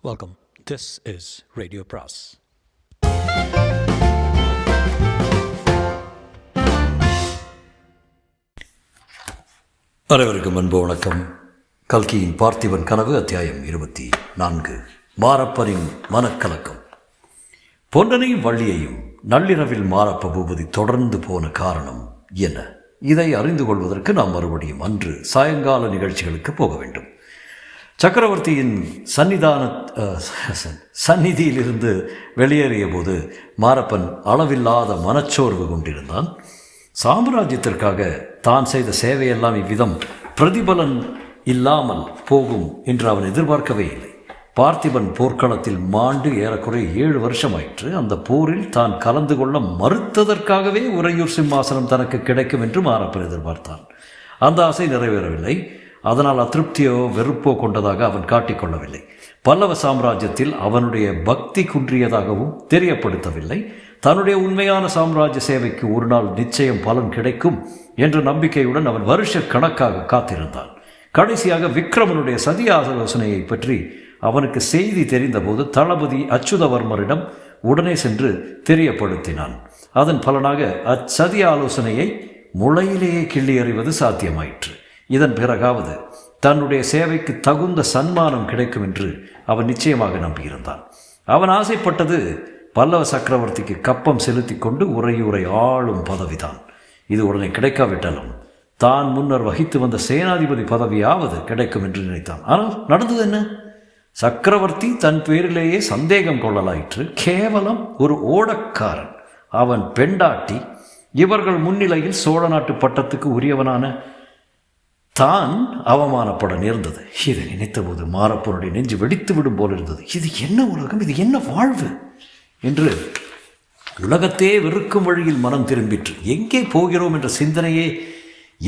Welcome. This is Radio Pras. அனைவருக்கும் அன்பு வணக்கம். கல்கியின் பார்த்திபன் கனவு அத்தியாயம் 24. மாரப்பனின் மனக்கலக்கம். பொன்னனையும் வள்ளியையும் நள்ளிரவில் மாரப்ப பூபதி தொடர்ந்து போன காரணம் என்ன? இதை அறிந்து கொள்வதற்கு நாம் மறுபடியும் அன்று சாயங்கால நிகழ்ச்சிகளுக்கு போக வேண்டும். சக்கரவர்த்தியின் சந்நிதியிலிருந்து வெளியேறிய போது மாரப்பன் அளவில்லாத மனச்சோர்வு கொண்டிருந்தான். சாம்ராஜ்யத்திற்காக தான் செய்த சேவையெல்லாம் இவ்விதம் பிரதிபலன் இல்லாமல் போகும் என்று அவன் எதிர்பார்க்கவே இல்லை. பார்த்திபன் போர்க்களத்தில் மாண்டு ஏறக்குறைய 7 வருஷமாயிற்று. அந்த போரில் தான் கலந்து கொள்ள மறுத்ததற்காகவே உறையூர் சிம்மாசனம் தனக்கு கிடைக்கும் என்று மாரப்பன் எதிர்பார்த்தான். அந்த ஆசை நிறைவேறவில்லை. அதனால் அதிருப்தியோ வெறுப்போ கொண்டதாக அவன் காட்டிக்கொள்ளவில்லை. பல்லவ சாம்ராஜ்யத்தில் அவனுடைய பக்தி குன்றியதாகவும் தெரியப்படுத்தவில்லை. தன்னுடைய உண்மையான சாம்ராஜ்ய சேவைக்கு ஒரு நாள் நிச்சயம் பலன் கிடைக்கும் என்ற நம்பிக்கையுடன் அவன் வருஷ கணக்காக காத்திருந்தான். கடைசியாக விக்ரமனுடைய சதி ஆலோசனையை பற்றி அவனுக்கு செய்தி தெரிந்தபோது தளபதி அச்சுதவர்மரிடம் உடனே சென்று தெரியப்படுத்தினான். அதன் பலனாக அச்சதி ஆலோசனையை முளையிலேயே கிள்ளி எறிவது சாத்தியமாயிற்று. இதன் பிறகாவது தன்னுடைய சேவைக்கு தகுந்த சன்மானம் கிடைக்கும் என்று அவன் நிச்சயமாக நம்பியிருந்தான். அவன் ஆசைப்பட்டது பல்லவ சக்கரவர்த்திக்கு கப்பம் செலுத்தி கொண்டு உறையூரை ஆளும் பதவிதான். இது உடனே கிடைக்காவிட்டாலும் தான் முன்னர் வகித்து வந்த சேனாதிபதி பதவியாவது கிடைக்கும் என்று நினைத்தான். ஆனால் நடந்தது என்ன? சக்கரவர்த்தி தன் பேரிலேயே சந்தேகம் கொள்ளலாயிற்று. கேவலம் ஒரு ஓடக்காரன், அவன் பெண்டாட்டி, இவர்கள் முன்னிலையில் சோழ நாட்டு பட்டத்துக்கு உரியவனான தான் அவமானப்பட நேர்ந்தது. இதை நினைத்தபோது மாரப்பனுடைய நெஞ்சு வெடித்து விடும் போல் இருந்தது. இது என்ன உலகம், இது என்ன வாழ்வு என்று உலகத்தையே வெறுக்கும் வழியில் மனம் திரும்பிற்று. எங்கே போகிறோம் என்ற சிந்தனையே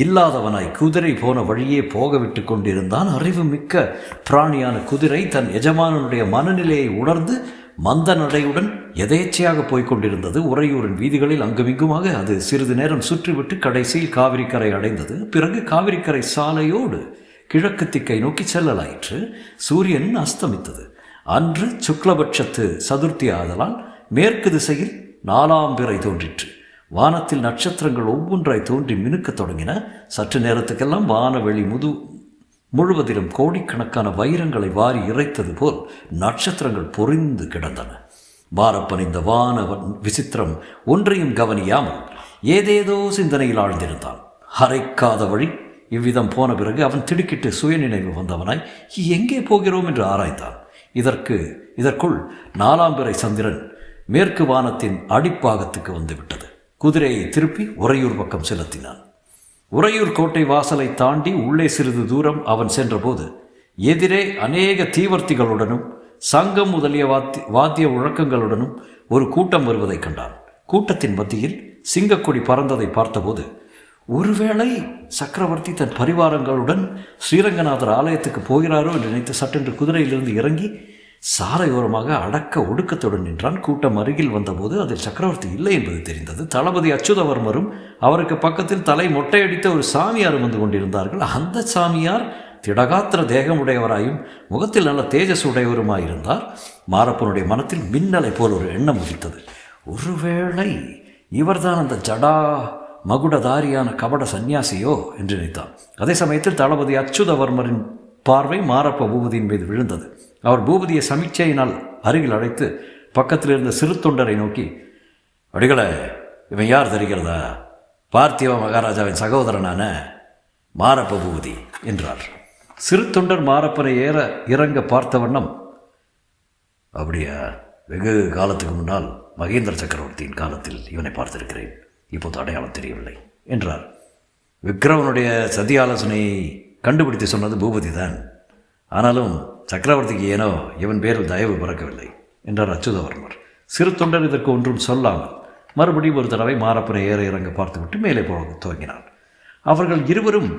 இல்லாதவனாய் குதிரை போன வழியே போக விட்டு கொண்டிருந்தான். அறிவு மிக்க பிராணியான குதிரை தன் எஜமானனுடைய மனநிலையை உணர்ந்து மந்த நடையுடன் எதேச்சையாக போய்கொண்டிருந்தது. உறையூரின் வீதிகளில் அங்குமிங்குமாக அது சிறிது நேரம் சுற்றிவிட்டு கடைசியில் காவிரிக்கரை அடைந்தது. பிறகு காவிரிக்கரை சாலையோடு கிழக்கு திக்கை நோக்கி செல்லலாயிற்று. சூரியன் அஸ்தமித்தது. அன்று சுக்லபட்சத்து சதுர்த்தி ஆதலால் மேற்கு திசையில் 4ஆம் பிறை தோன்றிற்று. வானத்தில் நட்சத்திரங்கள் ஒவ்வொன்றாய் தோன்றி மினுக்கத் தொடங்கின. சற்று நேரத்துக்கெல்லாம் வானவெளி முழுவதிலும் கோடிக்கணக்கான வைரங்களை வாரி இறைத்தது போல் நட்சத்திரங்கள் பொறிந்து கிடந்தன. மாரப்பன் இந்த வான விசித்திரம் ஒன்றையும் கவனியாமல் ஏதேதோ சிந்தனையில் ஆழ்ந்திருந்தான். அரைக்காத வழி இவ்விதம் போன பிறகு அவன் திடுக்கிட்டு சுயநினைவு வந்தவனாய் எங்கே போகிறோம் என்று ஆராய்ந்தான். இதற்குள் 4ஆம் பிறை சந்திரன் மேற்கு வானத்தின் அடிப்பாகத்துக்கு வந்துவிட்டது. குதிரையை திருப்பி உறையூர் பக்கம் செலுத்தினான். உறையூர் கோட்டை வாசலை தாண்டி உள்ளே சிறிது தூரம் அவன் சென்றபோது எதிரே அநேக தீவர்த்திகளுடனும் சங்கம் முதலிய வாத்திய முழக்கங்களுடனும் ஒரு கூட்டம் வருவதை கண்டான். கூட்டத்தின் மத்தியில் சிங்கக்கொடி பறந்ததை பார்த்தபோது ஒருவேளை சக்கரவர்த்தி தன் பரிவாரங்களுடன் ஸ்ரீரங்கநாதர் ஆலயத்துக்கு போகிறாரோ என்று நினைத்து சட்டென்று குதிரையிலிருந்து இறங்கி சாலையோரமாக அடக்க ஒடுக்கத்துடன் நின்றான். கூட்டம் அருகில் வந்தபோது அதில் சக்கரவர்த்தி இல்லை என்பது தெரிந்தது. தளபதி அச்சுதவர்மரும் அவருக்கு பக்கத்தில் தலை மொட்டையடித்த ஒரு சாமியாரும் வந்து கொண்டிருந்தார்கள். அந்த சாமியார் திடகாத்திர தேகமுடையவராயும் முகத்தில் நல்ல தேஜஸ் உடையவருமாயிருந்தார். மாரப்பனுடைய மனத்தில் மின்னலை போல் ஒரு எண்ணம் உதித்தது. ஒருவேளை இவர்தான் அந்த ஜடா மகுடதாரியான கபட சந்நியாசியோ என்று நினைத்தான். அதே சமயத்தில் தளபதி அச்சுதவர்மரின் பார்வை மாரப்ப பூபதியின் மீது விழுந்தது. அவர் பூபதியை சமீட்சையினால் அருகில் அழைத்து பக்கத்தில் இருந்த சிறு தொண்டரை நோக்கி, அடிகளே, இவன் யார் தெரிகிறதா? பார்த்திவ மகாராஜாவின் சகோதரனான மாரப்ப பூபதி என்றார். சிறு தொண்டர் மாரப்பனை ஏற இறங்க பார்த்த வண்ணம், அப்படியா? வெகு காலத்துக்கு முன்னால் மகேந்திர சக்கரவர்த்தியின் காலத்தில் இவனை பார்த்திருக்கிறேன், இப்போது அடையாளம் தெரியவில்லை என்றார். விக்ரமனுடைய சதி ஆலோசனையை கண்டுபிடித்து சொன்னது பூபதி தான். ஆனாலும் சக்கரவர்த்திக்கு ஏனோ இவன் பேரில் தயவு பிறக்கவில்லை என்றார் அச்சுதவர்மர். சிறு தொண்டர் இதற்கு ஒன்றும் சொல்லாமல் மறுபடியும் ஒரு தடவை மாரப்பனை ஏற இறங்க பார்த்துவிட்டு மேலே போக துவங்கினான். அவர்கள் இருவரும்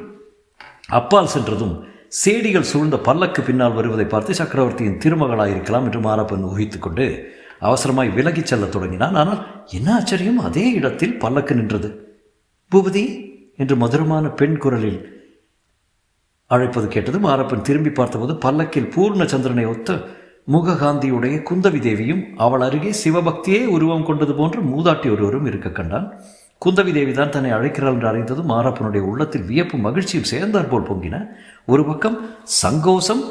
அப்பால் சென்றதும் சேடிகள் சூழ்ந்த பல்லக்கு பின்னால் வருவதை பார்த்து சக்கரவர்த்தியின் திருமகளாயிருக்கலாம் என்று மாரப்பன் ஊகித்துக் கொண்டு அவசரமாய் விலகிச் செல்லத் தொடங்கினான். ஆனால் என்ன ஆச்சரியம், அதே இடத்தில் பல்லக்கு நின்றது. பூபதி என்று மதுரமான பெண் குரலில் அழைப்பது கேட்டது. மாரப்பன் திரும்பி பார்த்தபோது பல்லக்கில் பூர்ண சந்திரனை ஒத்த முககாந்தியுடைய குந்தவி தேவியும் அவள் அருகே சிவபக்தியே உருவம் கொண்டது போன்ற மூதாட்டி ஒருவரும் இருக்க கண்டான். குந்தவி தேவி தான் தன்னை அழைக்கிறாள் என்று அறிந்ததும் மாரப்பனுடைய உள்ளத்தில் வியப்பும் மகிழ்ச்சியும் சேர்ந்தாற்போல் பொங்கின. ஒரு பக்கம் சங்கோசம்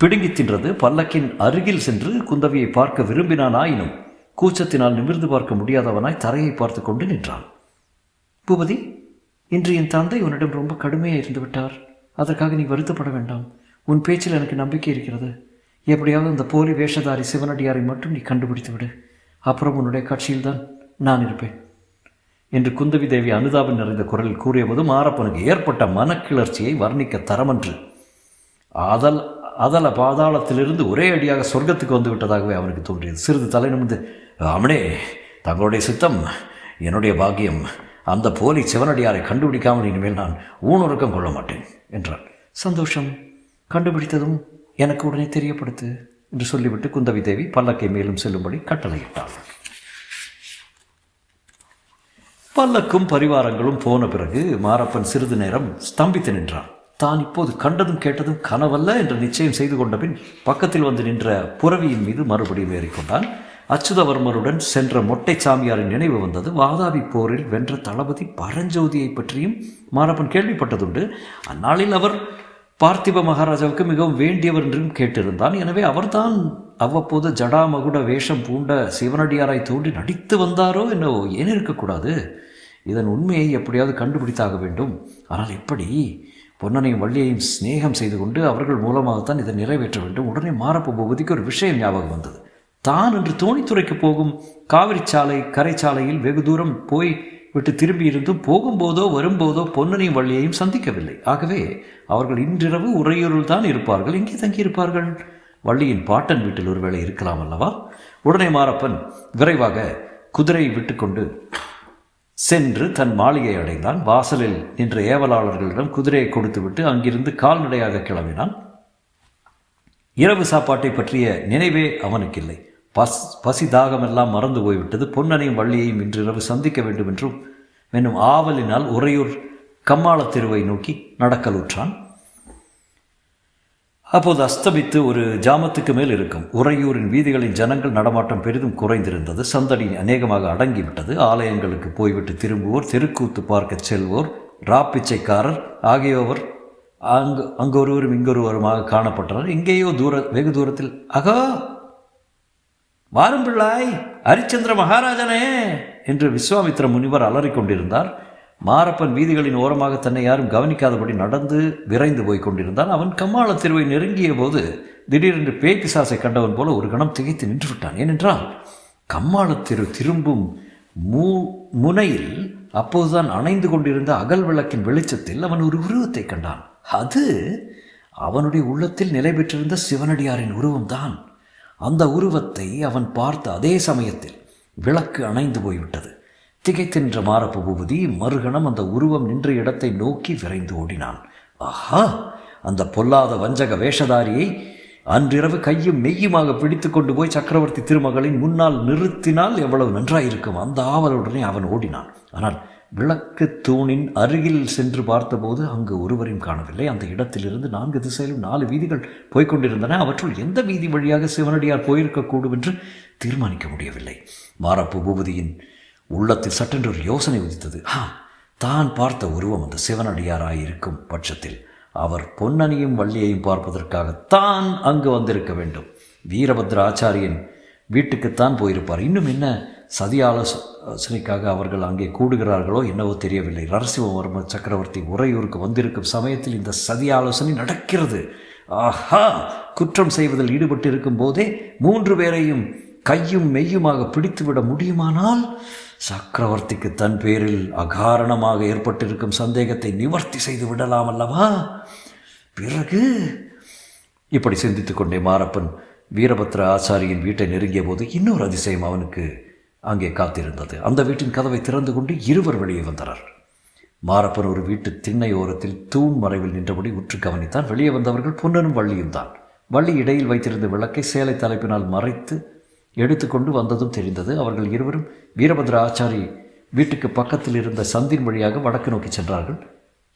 பிடுங்கி தின்றது. பல்லக்கின் அருகில் சென்று குந்தவியை பார்க்க விரும்பினான். ஆயினும் கூச்சத்தினால் நிமிர்ந்து பார்க்க முடியாதவனாய் தரையை பார்த்து கொண்டு நின்றான். பூபதி, இன்று என் தந்தை உன்னிடம் ரொம்ப கடுமையாக இருந்து விட்டார். அதற்காக நீ வருத்தப்பட வேண்டாம். உன் பேச்சில் எனக்கு நம்பிக்கை இருக்கிறது. எப்படியாவது அந்த போலி வேஷதாரி சிவனடியாரை மட்டும் நீ கண்டுபிடித்து விடு. அப்புறம் உன்னுடைய கட்சியில்தான் நான் இருப்பேன் என்று குந்தவி தேவி அனுதாபம் நிறைந்த குரலில் கூறியபோது மாரப்பனுக்கு ஏற்பட்ட மனக்கிளர்ச்சியை வர்ணிக்க தரமன்று. அதல பாதாளத்திலிருந்து ஒரே அடியாக சொர்க்கத்துக்கு வந்து விட்டதாகவே அவனுக்கு தோன்றியது. சிறிது தலை நிமிர்ந்து, அமனே, தங்களுடைய சித்தம் என்னுடைய பாக்கியம். அந்த போலி சிவனடியாரை கண்டுபிடிக்காமல் இனிமேல் நான் ஊனுறக்கம் கொள்ள மாட்டேன் என்றான். சந்தோஷம், கண்டுபிடித்ததும் எனக்கு உடனே தெரியப்படுத்து என்று சொல்லிவிட்டு குந்தவி தேவி பல்லக்கை மேலும் செல்லும்படி கட்டளையிட்டாள். பல்லக்கும் பரிவாரங்களும் போன பிறகு மாரப்பன் சிறிது நேரம் ஸ்தம்பித்து நின்றான். தான் இப்போது கண்டதும் கேட்டதும் கனவல்ல என்று நிச்சயம் செய்து கொண்ட பின் பக்கத்தில் வந்து நின்ற புரவியின் மீது மறுபடியும் ஏறிக்கொண்டான். அச்சுதவர்மருடன் சென்ற மொட்டை சாமியாரின் நினைவு வந்தது. வாதாபி போரில் வென்ற தளபதி பரஞ்சோதியை பற்றியும் மாரப்பன் கேள்விப்பட்டதுண்டு. அந்நாளில் அவர் பார்த்திப மகாராஜாவுக்கு மிகவும் வேண்டியவர் என்றும் கேட்டிருந்தான். எனவே அவர்தான் அவ்வப்போது ஜடாமகுட வேஷம் பூண்ட சிவனடியாராய் தோன்றி நடித்து வந்தாரோ என்னவோ. ஏன் இருக்கக்கூடாது? இதன் உண்மையை எப்படியாவது கண்டுபிடித்தாக வேண்டும். ஆனால் எப்படி? பொன்னனையும் வள்ளியையும் சிநேகம் செய்து கொண்டு அவர்கள் மூலமாகத்தான் இதை நிறைவேற்ற வேண்டும். உடனே மாரப்ப பூபதிக்கு ஒரு விஷயம் ஞாபகம் வந்தது. தான் என்று தோணித்துறைக்கு போகும் காவிரி சாலை கரைச்சாலையில் வெகு தூரம் போய் விட்டு திரும்பி இருந்தும் போகும்போதோ வரும்போதோ பொன்னனையும் வள்ளியையும் சந்திக்கவில்லை. ஆகவே அவர்கள் இன்றிரவு உறையூரில் தான் இருப்பார்கள். எங்கே தங்கியிருப்பார்கள்? வள்ளியின் பாட்டன் வீட்டில் ஒருவேளை இருக்கலாம் அல்லவா? உடனே மாரப்பன் விரைவாக குதிரையை விட்டுக்கொண்டு சென்று தன் மாளிகை அடைந்தான். வாசலில் நின்ற ஏவலாளர்களிடம் குதிரையை கொடுத்துவிட்டு அங்கிருந்து கால்நடையாக கிளம்பினான். இரவு சாப்பாட்டை பற்றிய நினைவே அவனுக்கில்லை. பசி தாகமெல்லாம் மறந்து போய்விட்டது. பொன்னனையும் வள்ளியையும் இன்று இரவு சந்திக்க வேண்டும் என்றும் என்னும் ஆவலினால் உறையூர் கம்மாளத் தெருவை நோக்கி நடக்கலுற்றான். அப்போது அஸ்தமித்து ஒரு ஜாமத்துக்கு மேல் இருக்கும். உறையூரின் வீதிகளின் ஜனங்கள் நடமாட்டம் பெரிதும் குறைந்திருந்தது. சந்தடி அநேகமாக அடங்கிவிட்டது. ஆலயங்களுக்கு போய்விட்டு திரும்புவோர், தெருக்கூத்து பார்க்க செல்வோர், ராப்பிச்சைக்காரர் ஆகியோர் அங்கொருவரும் இங்கொருவருமாக காணப்பட்டனர். எங்கேயோ வெகு தூரத்தில், அகோ வாரும் பிள்ளாய், ஹரிச்சந்திர மகாராஜனே என்று விஸ்வாமித்திர முனிவர் அலறிக்கொண்டிருந்தார். மாரப்பன் வீதிகளின் ஓரமாக தன்னை யாரும் கவனிக்காதபடி நடந்து விரைந்து போய் கொண்டிருந்தான். அவன் கம்மாள தெருவை நெருங்கிய போது திடீரென்று பேய் பிசாசை கண்டவன் போல ஒரு கணம் திகைத்து நின்று விட்டான். ஏனென்றால் கம்மாள தெரு திரும்பும் முனையில் அப்போதுதான் அணைந்து கொண்டிருந்த அகல் விளக்கின் வெளிச்சத்தில் அவன் ஒரு உருவத்தை கண்டான். அது அவனுடைய உள்ளத்தில் நிலை பெற்றிருந்த சிவனடியாரின் உருவம்தான். அந்த உருவத்தை அவன் பார்த்த அதே சமயத்தில் விளக்கு அணைந்து போய்விட்டது. திகைத்தின்ற மாரப்ப பூபதி மறுகணம் அந்த உருவம் நின்ற இடத்தை நோக்கி விரைந்து ஓடினான். ஆஹா, அந்த பொல்லாத வஞ்சக வேஷதாரியை அன்றிரவு கையும் மெய்யுமாக பிடித்து கொண்டு போய் சக்கரவர்த்தி திருமகளின் முன்னால் நிறுத்தினால் எவ்வளவு நன்றாயிருக்கும். அந்த ஆவலுடனே அவன் ஓடினான். ஆனால் விளக்கு தூணின் அருகில் சென்று பார்த்தபோது அங்கு ஒருவரையும் காணவில்லை. அந்த இடத்திலிருந்து 4 திசையிலும் 4 வீதிகள் போய்கொண்டிருந்தன. அவற்றுள் எந்த வீதி வழியாக சிவனடியார் போயிருக்கக்கூடும் என்று தீர்மானிக்க முடியவில்லை. மாரப்ப பூபதியின் உள்ளத்தில் சட்டென்று ஒரு யோசனை உதித்தது. தான் பார்த்த உருவம் அந்த சிவனடியாராயிருக்கும் பட்சத்தில் அவர் பொன்னனையும் வள்ளியையும் பார்ப்பதற்காகத்தான் அங்கு வந்திருக்க வேண்டும். வீரபத்ர ஆச்சாரியன் வீட்டுக்குத்தான் போயிருப்பார். இன்னும் என்ன சதி ஆலோசனைக்காக அவர்கள் அங்கே கூடுகிறார்களோ என்னவோ தெரியவில்லை. நரசிம்மவர்ம சக்கரவர்த்தி உறையூருக்கு வந்திருக்கும் சமயத்தில் இந்த சதி ஆலோசனை நடக்கிறது. ஆஹா, குற்றம் செய்வதில் ஈடுபட்டு இருக்கும் போதே 3 பேரையும் கையும் மெய்யுமாக பிடித்துவிட முடியுமானால் சக்கரவர்த்திக்கு தன் பேரில் அகாரணமாக ஏற்பட்டிருக்கும் சந்தேகத்தை நிவர்த்தி செய்து விடலாம் அல்லவா? பிறகு இப்படி சிந்தித்துக் கொண்டே மாரப்பன் வீரபத்ர ஆச்சாரியின் வீட்டை நெருங்கிய போது இன்னொரு அதிசயம் அவனுக்கு அங்கே காத்திருந்தது. அந்த வீட்டின் கதவை திறந்து கொண்டு இருவர் வெளியே வந்தனர். மாரப்பன் ஒரு வீட்டு திண்ணை ஓரத்தில் தூண் மறைவில் நின்றபடி உற்று கவனித்தான். வெளியே வந்தவர்கள் பொன்னனும் வள்ளியும் தான். வள்ளி இடையில் வைத்திருந்த விளக்கை சேலை தலைப்பினால் மறைத்து எடுத்துக்கொண்டு வந்ததும் தெரிந்தது. அவர்கள் இருவரும் வீரபத்ர ஆச்சாரி வீட்டுக்கு பக்கத்தில் இருந்த சந்தின் வழியாக வடக்கு நோக்கி சென்றார்கள்.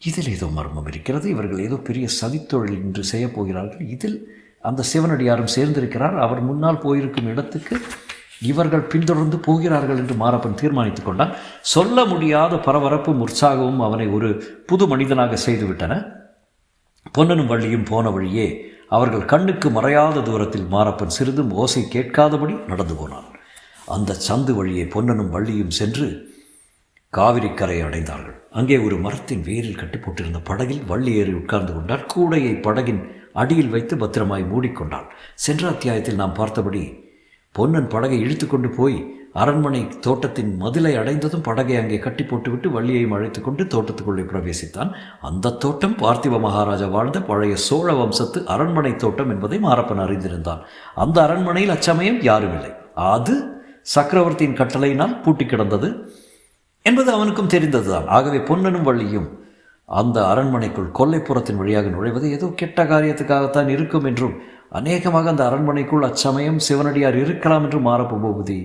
இதில் ஏதோ மர்மம் இருக்கிறது. இவர்கள் ஏதோ பெரிய சதித்தொழில் இன்று செய்யப்போகிறார்கள். இதில் அந்த சிவனடியாரும் சேர்ந்திருக்கிறார். அவர் முன்னால் போயிருக்கும் இடத்துக்கு இவர்கள் பின்தொடர்ந்து போகிறார்கள் என்று மாரப்பன் தீர்மானித்து கொண்டான். சொல்ல முடியாத பரபரப்பும் உற்சாகமும் அவனை ஒரு புது மனிதனாக செய்துவிட்டன. பொன்னனும் வள்ளியும் போன வழியே அவர்கள் கண்ணுக்கு மறையாத தூரத்தில் மாரப்பன் சிறிதும் ஓசை கேட்காதபடி நடந்து போனான். அந்த சந்து வழியே பொன்னனும் வள்ளியும் சென்று காவிரி கரையை அடைந்தார்கள். அங்கே ஒரு மரத்தின் வேரில் கட்டி போட்டிருந்த படகில் வள்ளி ஏறி உட்கார்ந்து கொண்டார். கூடையை படகின் அடியில் வைத்து பத்திரமாய் மூடிக்கொண்டாள். சென்ற அத்தியாயத்தில் நாம் பார்த்தபடி பொன்னன் படகை இழுத்து கொண்டு போய் அரண்மனை தோட்டத்தின் மதிலை அடைந்ததும் படகை அங்கே கட்டி போட்டுவிட்டு வள்ளியையும் அழைத்து கொண்டு தோட்டத்துக்குள்ளே பிரவேசித்தான். அந்த தோட்டம் பார்த்திப மகாராஜா வாழ்ந்த பழைய சோழ வம்சத்து அரண்மனை தோட்டம் என்பதை மாரப்பன் அறிந்திருந்தான். அந்த அரண்மனையில் அச்சமயம் யாரும் இல்லை. அது சக்கரவர்த்தியின் கட்டளையினால் பூட்டி கிடந்தது என்பது அவனுக்கும் தெரிந்ததுதான். ஆகவே பொன்னனும் வள்ளியும் அந்த அரண்மனைக்குள் கொல்லைப்புறத்தின் வழியாக நுழைவது ஏதோ கெட்ட காரியத்துக்காகத்தான் இருக்கும் என்றும் அநேகமாக அந்த அரண்மனைக்குள் அச்சமயம் சிவனடியார் இருக்கலாம் என்று மாரப்ப பூபதி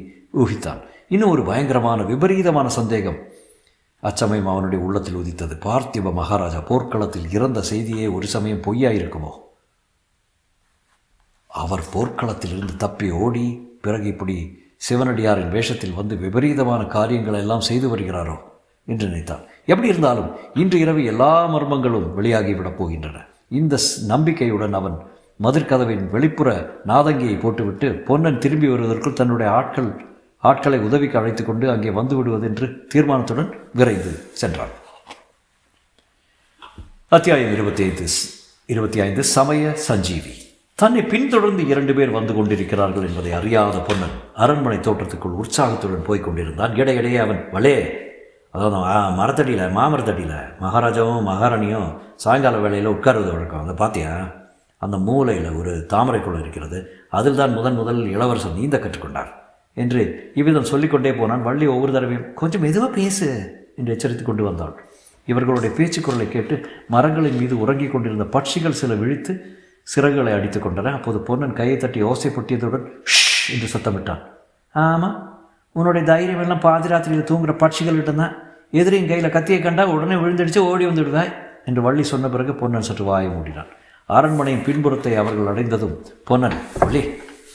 ஊகித்தான். இன்னும் ஒரு பயங்கரமான விபரீதமான சந்தேகம் அச்சமயம் அவனுடைய உள்ளத்தில் உதித்தது. பார்த்திப மகாராஜா போர்க்களத்தில் இறந்த செய்தியே ஒரு சமயம் பொய்யாயிருக்குமோ? அவர் போர்க்களத்தில் இருந்து தப்பி ஓடி பிறகு இப்படி சிவனடியாரின் வேஷத்தில் வந்து விபரீதமான காரியங்களை எல்லாம் செய்து வருகிறாரோ என்று நினைத்தான். எப்படி இருந்தாலும் இன்று இரவு எல்லா மர்மங்களும் வெளியாகிவிடப் போகின்றன. இந்த நம்பிக்கையுடன் அவன் மதிர்கதவின் வெளிப்புற நாதங்கியை போட்டுவிட்டு பொன்னன் திரும்பி வருவதற்குள் தன்னுடைய ஆட்களை உதவிக்கு அழைத்து கொண்டு அங்கே வந்து விடுவதென்று தீர்மானத்துடன் விரைந்து சென்றான். அத்தியாயம் 25 சமய சஞ்சீவி. தன்னை பின்தொடர்ந்து 2 பேர் வந்து கொண்டிருக்கிறார்கள் என்பதை அறியாத பொன்னன் அரண்மனை தோட்டத்துக்குள் உற்சாகத்துடன் போய்க் கொண்டிருந்தான். இடையிடையே அவன் வலே, அதாவது மாமரத்தடியில் மகாராஜாவும் மகாராணியும் சாயங்கால வேளையில் உட்காருவது வழக்கம். அதை பார்த்தியா? அந்த மூலையில் ஒரு தாமரை குளம் இருக்கிறது. அதில் தான் முதல் இளவரசர் நீந்த கற்றுக்கொண்டார் என்று இவ்விதம் சொல்லிக்கொண்டே போனான். வள்ளி ஒவ்வொரு தடவையும் கொஞ்சம் மெதுவாக பேசு என்று எச்சரித்து கொண்டு வந்தாள். இவர்களுடைய பேச்சு குரலை கேட்டு மரங்களின் மீது உறங்கிக் கொண்டிருந்த பட்சிகள் சில விழித்து சிறகுகளை அடித்து கொண்டன. அப்போது பொன்னன் கையை தட்டி ஓசை பொட்டியதுடன் ஷ் என்று சத்தமிட்டான். ஆமாம், உன்னுடைய தைரியம் எல்லாம் பாதிராத்திரியில் தூங்குகிற பட்சிகள்கிட்ட தான். எதிரியின் கையில் கத்தியை கண்டா உடனே விழுந்தடிச்சு ஓடி வந்துவிடுவாய் என்று வள்ளி சொன்ன பிறகு பொன்னன் சற்று வாயை மூடினான். அரண்மனையின் பின்புறத்தை அவர்கள் அடைந்ததும் பொன்னன், வள்ளி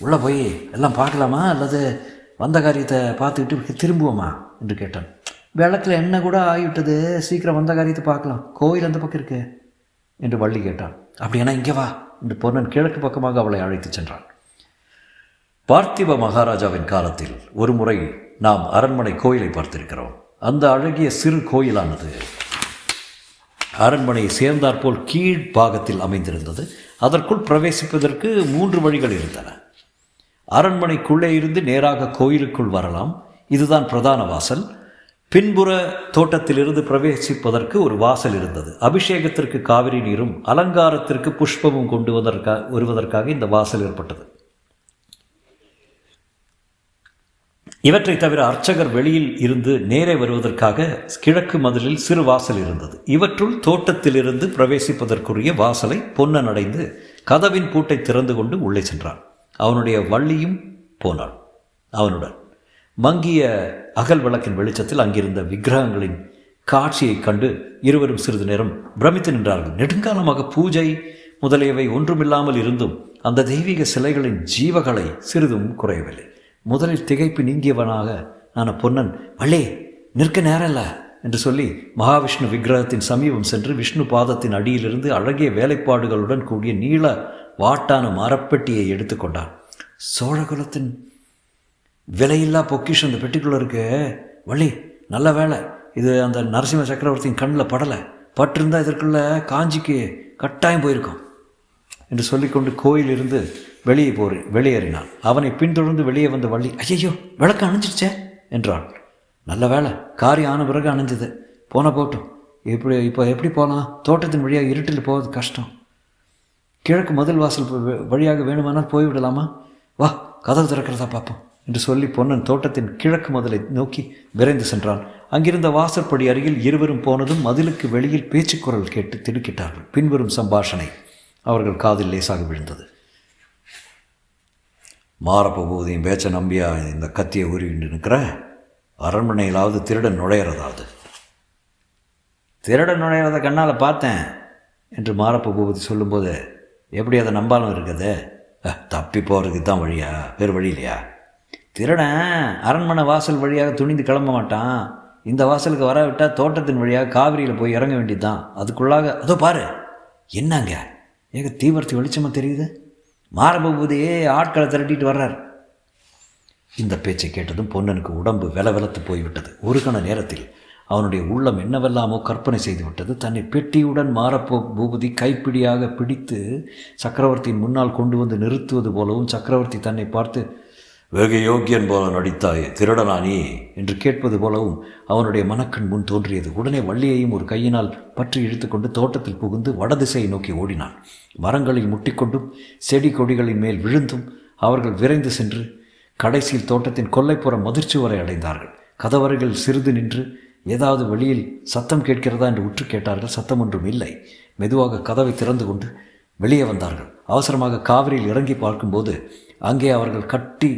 உள்ளே போய் எல்லாம் பார்க்கலாமா அல்லது வந்த காரியத்தை பார்த்துக்கிட்டு திரும்புவோமா என்று கேட்டான். விளக்கில் எண்ணெய் கூட ஆகிவிட்டது, சீக்கிரம் வந்த காரியத்தை பார்க்கலாம், கோயில் அந்த பக்கம் இருக்கு என்று வள்ளி கேட்டான். அப்படியானா இங்கே வா என்று பொன்னன் கிழக்கு பக்கமாக அவளை அழைத்து சென்றான். பார்த்திப மகாராஜாவின் காலத்தில் ஒரு முறை நாம் அரண்மனை கோயிலை பார்த்திருக்கிறோம். அந்த அழகிய சிறு கோயிலானது அரண்மனையை சேர்ந்தாற்போல் கீழ் பாகத்தில் அமைந்திருந்தது. அதற்குள் பிரவேசிப்பதற்கு 3 வழிகள் இருந்தன. அரண்மனைக்குள்ளே இருந்து நேராக கோயிலுக்குள் வரலாம். இதுதான் பிரதான வாசல். பின்புற தோட்டத்திலிருந்து பிரவேசிப்பதற்கு ஒரு வாசல் இருந்தது. அபிஷேகத்திற்கு காவிரி நீரும் அலங்காரத்திற்கு புஷ்பமும் கொண்டு வருவதற்காக இந்த வாசல் ஏற்பட்டது. இவற்றை தவிர அர்ச்சகர் வெளியில் இருந்து நேரே வருவதற்காக கிழக்கு மதிலில் சிறு வாசல் இருந்தது. இவற்றுள் தோட்டத்திலிருந்து பிரவேசிப்பதற்குரிய வாசலை பொன்னன் அடைந்து கதவின் பூட்டை திறந்து கொண்டு உள்ளே சென்றான். அவனுடைய வள்ளியும் போனாள். அவனுடன் மங்கிய அகல் விளக்கின் வெளிச்சத்தில் அங்கிருந்த விக்கிரகங்களின் காட்சியைக் கண்டு இருவரும் சிறிது நேரம் பிரமித்து நின்றார்கள். நெடுங்காலமாக பூஜை முதலியவை ஒன்றுமில்லாமல் இருந்தும் அந்த தெய்வீக சிலைகளின் ஜீவகளை சிறிதும் குறையவில்லை. முதலில் திகைப்பு நீங்கியவனாக நான் பொன்னன், வள்ளே நிற்க நேரல்ல என்று சொல்லி மகாவிஷ்ணு விக்கிரகத்தின் சமீபம் சென்று விஷ்ணு பாதத்தின் அடியிலிருந்து அழகிய வேலைப்பாடுகளுடன் கூடிய நீள வாட்டான மரப்பெட்டியை எடுத்துக்கொண்டான். சோழகுலத்தின் விலையில்லா பொக்கிஷம் அந்த பெட்டிக்குள்ளே இருக்கு. வள்ளி, நல்ல வேலை இது அந்த நரசிம்ம சக்கரவர்த்தியின் கண்ணில் படலை, பட்டிருந்தால் இதற்குள்ள காஞ்சிக்கு கட்டாயம் போயிருக்கோம் என்று சொல்லிக்கொண்டு கோயிலிருந்து வெளியேறினான். அவனை பின்தொடர்ந்து வெளியே வந்த வள்ளி, ஐயோ விளக்கு அணைஞ்சிருச்சே என்றாள். நல்ல வேலை, காரியம் ஆன பிறகு அணைஞ்சது. போட்டோம். இப்போ எப்படி போகலாம்? தோட்டத்தின் வழியாக இருட்டில் போவது கஷ்டம். கிழக்கு மதில் வாசல் வழியாக வேணுமானால் போய்விடலாமா? வா, கதவு திறக்கிறதா பார்ப்போம் என்று சொல்லி பொன்னன் தோட்டத்தின் கிழக்கு மதிலை நோக்கி விரைந்து சென்றான். அங்கிருந்த வாசற்படி அருகில் இருவரும் போனதும் மதிலுக்கு வெளியில் பேச்சுக்குரல் கேட்டு திடுக்கிட்டார்கள். பின்வரும் சம்பாஷணை அவர்கள் காதில் லேசாக விழுந்தது. மாரப்ப பூதியும் பேச்ச நம்பியா இந்த கத்தியை உருவிண்டு நிற்கிற? அரண்மனையிலாவது திருடன் நுழையிறதாவது? திருடன் நுழையிறத கண்ணால் பார்த்தேன் என்று மாரப்ப பூபதி சொல்லும்போது எப்படி அதை நம்பாலும் இருக்குது? தப்பி போகிறதுக்கு தான் வழியா? வேறு வழி இல்லையா? திருடன் அரண்மனை வாசல் வழியாக துணிந்து கிளம்ப மாட்டான். இந்த வாசலுக்கு வர விட்டால் தோட்டத்தின் வழியாக காவிரியில் போய் இறங்க வேண்டியது தான். அதுக்குள்ளாக அதோ பாரு, என்னங்க ஏங்க தீவர்த்தி வெளிச்சமாக தெரியுது. மாரபூதியே ஆட்களை திரட்டிட்டு வர்றார். இந்த பேச்சை கேட்டதும் பொன்னனுக்கு உடம்பு வெலவெலத்து போய்விட்டது. ஒரு கண நேரத்தில் அவனுடைய உள்ளம் என்னவெல்லாமோ கற்பனை செய்து விட்டது. தன்னை பெட்டியுடன் பூபதி கைப்பிடியாக பிடித்து சக்கரவர்த்தியின் முன்னால் கொண்டு வந்து நிறுத்துவது போலவும், சக்கரவர்த்தி தன்னை பார்த்து வெகு யோக்கியன் போல நடித்தாயே, திருடனா நீ என்று கேட்பது போலவும் அவனுடைய மனக்கண் முன் தோன்றியது. உடனே வள்ளியையும் ஒரு கையினால் பற்றி இழுத்துக்கொண்டு தோட்டத்தில் புகுந்து வடதிசையை நோக்கி ஓடினான். மரங்களில் முட்டிக்கொண்டும் செடி கொடிகளின் மேல் விழுந்தும் அவர்கள் விரைந்து சென்று கடைசியில் தோட்டத்தின் கொல்லைப்புறம் மதிர்ச்சுவரை அடைந்தார்கள். கதவறைகள் சிறிது நின்று ஏதாவது வெளியில் சத்தம் கேட்கிறதா என்று உற்று கேட்டார்கள். சத்தம் ஒன்றும் இல்லை. மெதுவாக கதவை திறந்து கொண்டு வெளியே வந்தார்கள். அவசரமாக காவிரியில் இறங்கி பார்க்கும்போது அங்கே அவர்கள் கட்டி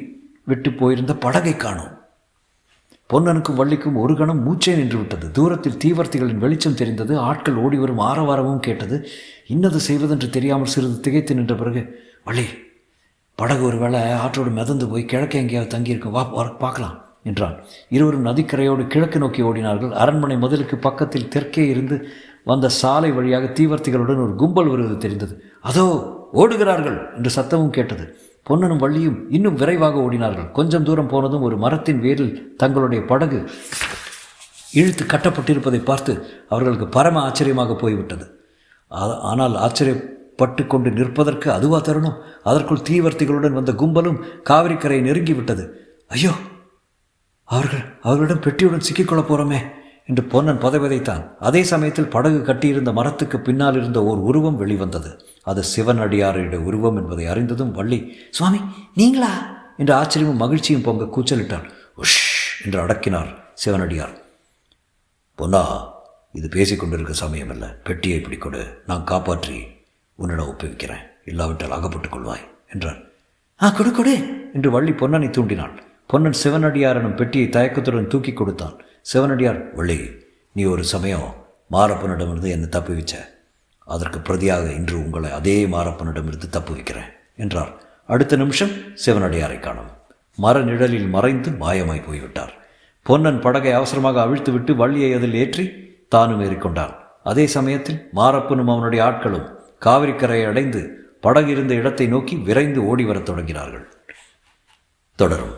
விட்டு போயிருந்த படகை காணோம். பொன்னனுக்கும் வள்ளிக்கும் ஒரு கணம் மூச்சே நின்று விட்டது. தூரத்தில் தீவர்த்திகளின் வெளிச்சம் தெரிந்தது. ஆட்கள் ஓடி வரும் ஆரவாரமும் கேட்டது. இன்னது செய்வதென்று தெரியாமல் சிறிது திகைத்து நின்ற பிறகு, வள்ளி, படகு ஒரு வேளை ஆற்றோடு மிதந்து போய் கிழக்கே எங்கேயாவது தங்கியிருக்கும், வா பார்க்கலாம் என்றான். இருவரும் நதிக்கரையோடு கிழக்கு நோக்கி ஓடினார்கள். அரண்மனை முதலுக்கு பக்கத்தில் தெற்கே இருந்து வந்த சாலை வழியாக தீவர்த்திகளுடன் ஒரு கும்பல் வருவது தெரிந்தது. அதோ ஓடுகிறார்கள் என்று சத்தமும் கேட்டது. பொன்னனும் வள்ளியும் இன்னும் விரைவாக ஓடினார்கள். கொஞ்சம் தூரம் போனதும் ஒரு மரத்தின் வேரில் தங்களுடைய படகு இழுத்து கட்டப்பட்டிருப்பதை பார்த்து அவர்களுக்கு பரம ஆச்சரியமாக போய்விட்டது. ஆனால் ஆச்சரியப்பட்டு கொண்டு நிற்பதற்கு அதுவா தருணம்? அதற்குள் தீவர்த்திகளுடன் வந்த கும்பலும் காவிரிக்கரையை நெருங்கிவிட்டது. ஐயோ, அவர்களிடம் பெட்டியுடன் சிக்கிக்கொள்ளப் போகிறோமே என்று பொன்னன் பதைவதைத்தான். அதே சமயத்தில் படகு கட்டியிருந்த மரத்துக்கு பின்னால் இருந்த ஓர் உருவம் வெளிவந்தது. அது சிவனடியாருடைய உருவம் என்பதை அறிந்ததும் வள்ளி, சுவாமி நீங்களா என்று ஆச்சரியமும் மகிழ்ச்சியும் பொங்க கூச்சலிட்டார். உஷ் என்று அடக்கினார் சிவனடியார். பொன்னா, இது பேசிக்கொண்டிருக்க சமயமல்ல. பெட்டியை பிடிக்கொடு, நான் காப்பாற்றி உன்னிடம் ஒப்புவிக்கிறேன். இல்லாவிட்டால் அகப்பட்டுக் கொள்வாய் என்றார். கொடு என்று வள்ளி பொன்னனை தூண்டினாள். பொன்னன் சிவனடியாரனும் பெட்டியை தயக்கத்துடன் தூக்கி கொடுத்தான். சிவனடியார், வள்ளி, நீ ஒரு சமயம் மாரப்பனிடமிருந்து என்னை தப்பு வச்ச. அதற்கு பிரதியாக இன்று உங்களை அதே மாரப்பனிடமிருந்து தப்பு வைக்கிறேன் என்றார். அடுத்த நிமிஷம் சிவனடியாரை காணும். மர நிழலில் மறைந்து மாயமாய் போய்விட்டார். பொன்னன் படகை அவசரமாக அவிழ்த்துவிட்டு வள்ளியை அதில் ஏற்றி தானும் ஏறிக்கொண்டான். அதே சமயத்தில் மாரப்பனும் அவனுடைய ஆட்களும் காவிரிக்கரையை அடைந்து படகு இருந்த இடத்தை நோக்கி விரைந்து ஓடி வரத் தொடங்கினார்கள். தொடரும்.